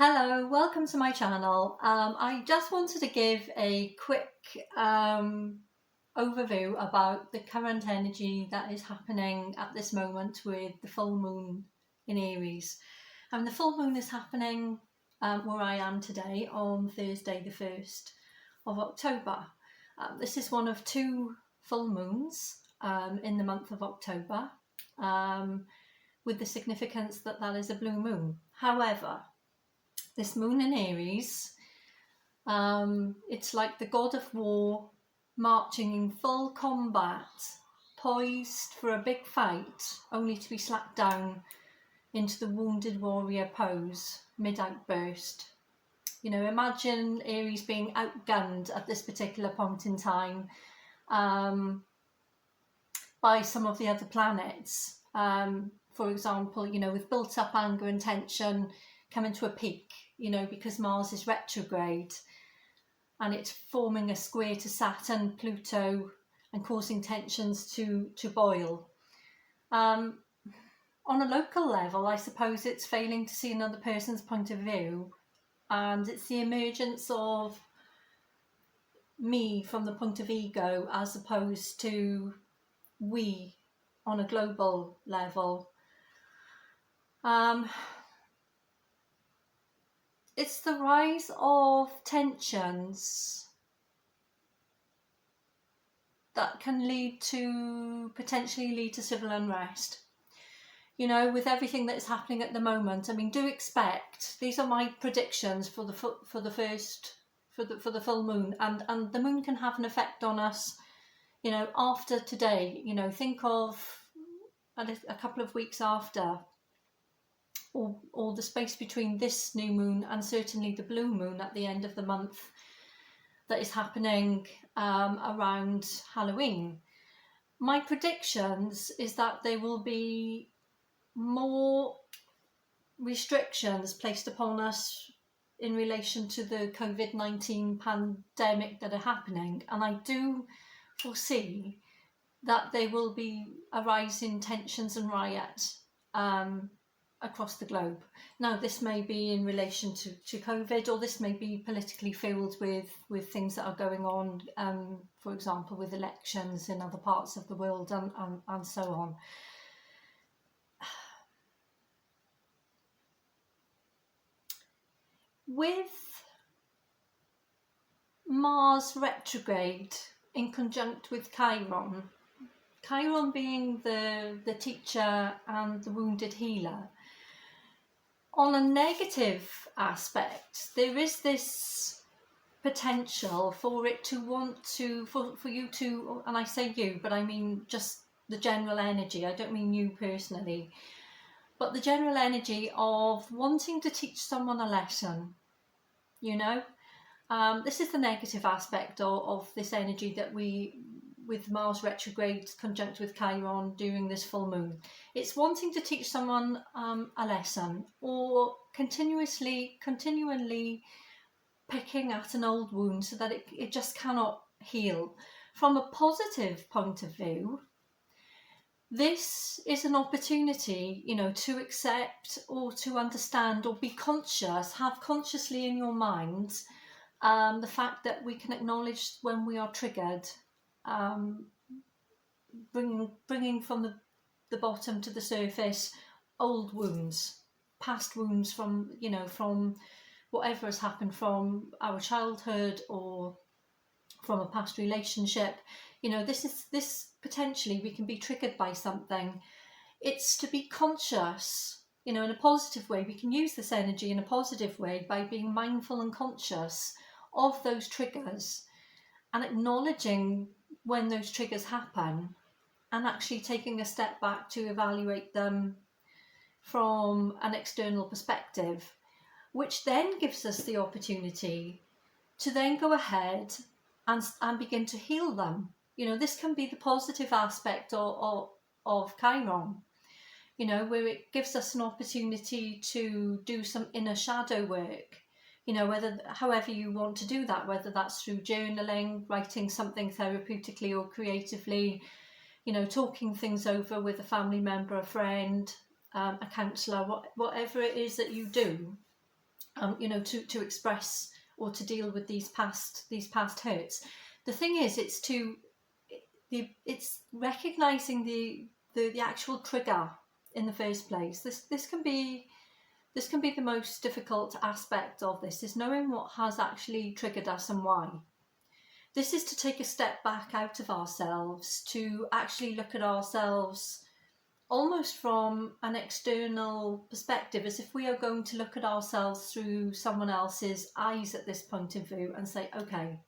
Hello, welcome to my channel. I just wanted to give a quick overview about the current energy that is happening at this moment with the full moon in Aries. And the full moon is happening where I am today on Thursday the 1st of October. This is one of two full moons in the month of October, with the significance that that is a blue moon. However, this moon in Aries, it's like the god of war marching in full combat, poised for a big fight, only to be slapped down into the wounded warrior pose mid-outburst. Imagine Aries being outgunned at this particular point in time by some of the other planets. For example, with built up anger and tension coming to a peak, because Mars is retrograde and it's forming a square to Saturn, Pluto, and causing tensions to boil. On a local level, I suppose it's failing to see another person's point of view, and it's the emergence of me from the point of ego as opposed to we on a global level. It's the rise of tensions that can potentially lead to civil unrest. With everything that is happening at the moment, do expect, these are my predictions for the full moon, and the moon can have an effect on us, after today. Think of a couple of weeks after, or the space between this new moon and certainly the blue moon at the end of the month that is happening around Halloween. My predictions is that there will be more restrictions placed upon us in relation to the COVID-19 pandemic that are happening, and I do foresee that there will be a rise in tensions and riots across the globe. Now, this may be in relation to COVID, or this may be politically filled with things that are going on, for example, with elections in other parts of the world and so on. With Mars retrograde in conjunct with Chiron being the teacher and the wounded healer, on a negative aspect, there is this potential for it to want to, for you to, and I say you, but I mean just the general energy, I don't mean you personally, but the general energy of wanting to teach someone a lesson, This is the negative aspect of this energy that with Mars retrograde conjunct with Chiron during this full moon. It's wanting to teach someone a lesson, or continually picking at an old wound so that it just cannot heal. From a positive point of view, this is an opportunity, to accept or to understand or be conscious, have consciously in your mind the fact that we can acknowledge when we are triggered, bringing from the bottom to the surface old wounds, past wounds from whatever has happened from our childhood or from a past relationship. This potentially we can be triggered by something. It's to be conscious, in a positive way. We can use this energy in a positive way by being mindful and conscious of those triggers and acknowledging when those triggers happen, and actually taking a step back to evaluate them from an external perspective, which then gives us the opportunity to then go ahead and begin to heal them. This can be the positive aspect of Chiron, where it gives us an opportunity to do some inner shadow work, however you want to do that, whether that's through journaling, writing something therapeutically or creatively, talking things over with a family member, a friend, a counsellor, whatever it is that you do. you know, to express or to deal with these past hurts. The thing is, it's recognizing the actual trigger in the first place. This can be the most difficult aspect of this, is knowing what has actually triggered us and why. This is to take a step back out of ourselves, to actually look at ourselves almost from an external perspective, as if we are going to look at ourselves through someone else's eyes at this point of view and say, okay,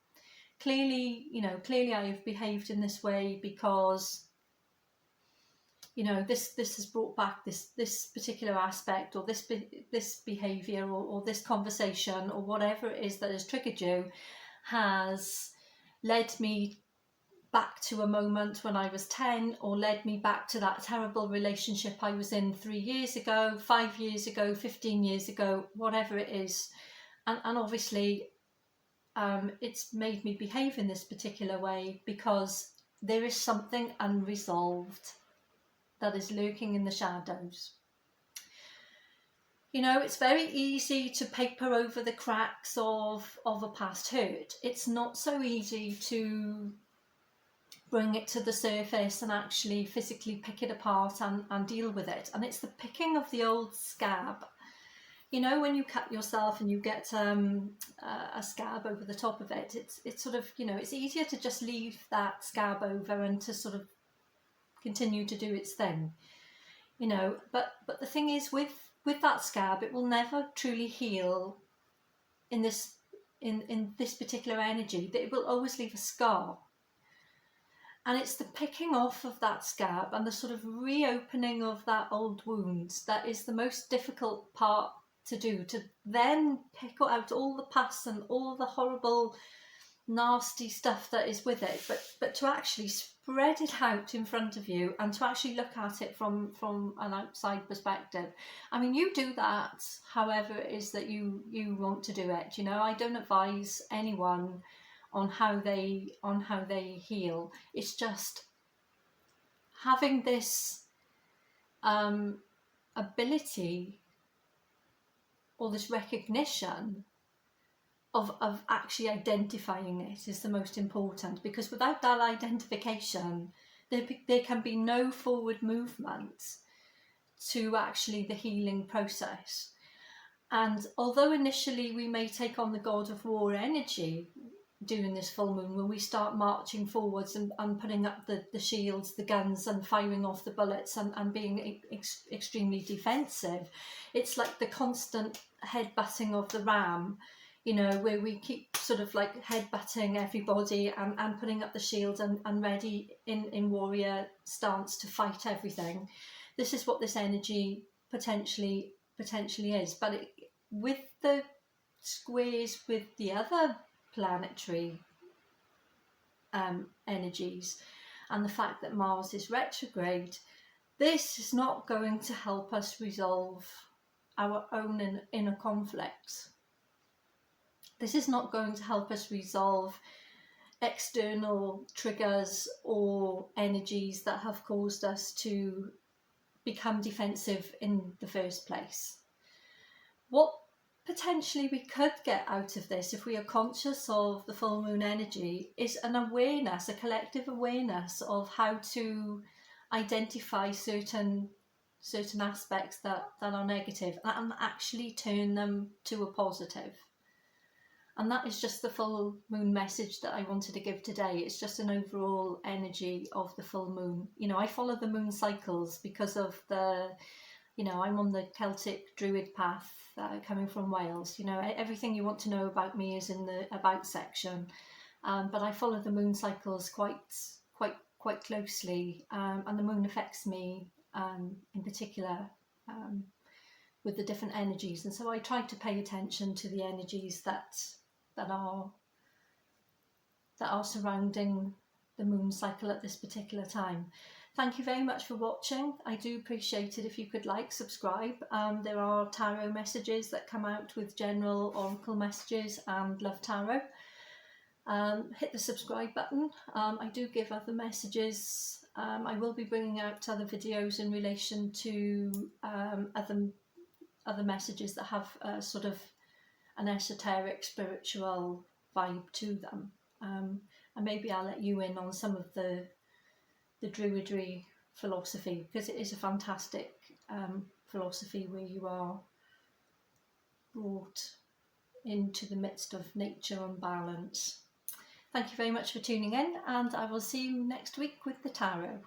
clearly, you know, clearly I have behaved in this way because, you know, this has brought back this particular aspect, or this behavior, or this conversation, or whatever it is that has triggered you, has led me back to a moment when I was 10, or led me back to that terrible relationship I was in 3 years ago, 5 years ago, 15 years ago, whatever it is. And obviously, it's made me behave in this particular way because there is something unresolved that is lurking in the shadows. You know, it's very easy to paper over the cracks of a past hurt. It's not so easy to bring it to the surface and actually physically pick it apart and deal with it. And it's the picking of the old scab. You know, when you cut yourself and you get a scab over the top of it, it's sort of, you know, it's easier to just leave that scab over and to sort of continue to do its thing, you know. But the thing is, with that scab, it will never truly heal in this particular energy. That it will always leave a scar. And it's the picking off of that scab and the sort of reopening of that old wound that is the most difficult part to do, to then pick out all the pus and all the horrible, nasty stuff that is with it, but to actually spread it out in front of you and to actually look at it from an outside perspective. I mean, you do that however it is that you want to do it. You know, I don't advise anyone on how they heal. It's just having this ability, or this recognition of actually identifying it, is the most important, because without that identification, there can be no forward movement to actually the healing process. And although initially we may take on the God of War energy during this full moon, when we start marching forwards and putting up the shields, the guns, and firing off the bullets, and being extremely defensive, it's like the constant headbutting of the ram, you know, where we keep sort of like headbutting everybody and putting up the shields and ready in warrior stance to fight everything. This is what this energy potentially is. But with the squares with the other planetary energies, and the fact that Mars is retrograde, this is not going to help us resolve our own inner conflicts. This is not going to help us resolve external triggers or energies that have caused us to become defensive in the first place. What potentially we could get out of this, if we are conscious of the full moon energy, is an awareness, a collective awareness of how to identify certain aspects that are negative and actually turn them to a positive. And that is just the full moon message that I wanted to give today. It's just an overall energy of the full moon. You know, I follow the moon cycles because of I'm on the Celtic Druid path, coming from Wales. You know, everything you want to know about me is in the About section. But I follow the moon cycles quite closely, and the moon affects me in particular with the different energies. And so I try to pay attention to the energies that are surrounding the moon cycle at this particular time. Thank you very much for watching. I do appreciate it if you could like, subscribe. There are tarot messages that come out with general oracle messages and love tarot. Hit the subscribe button. I do give other messages. I will be bringing out other videos in relation to other messages that have sort of an esoteric spiritual vibe to them. And maybe I'll let you in on some of the Druidry philosophy, because it is a fantastic philosophy where you are brought into the midst of nature and balance. Thank you very much for tuning in, and I will see you next week with the tarot.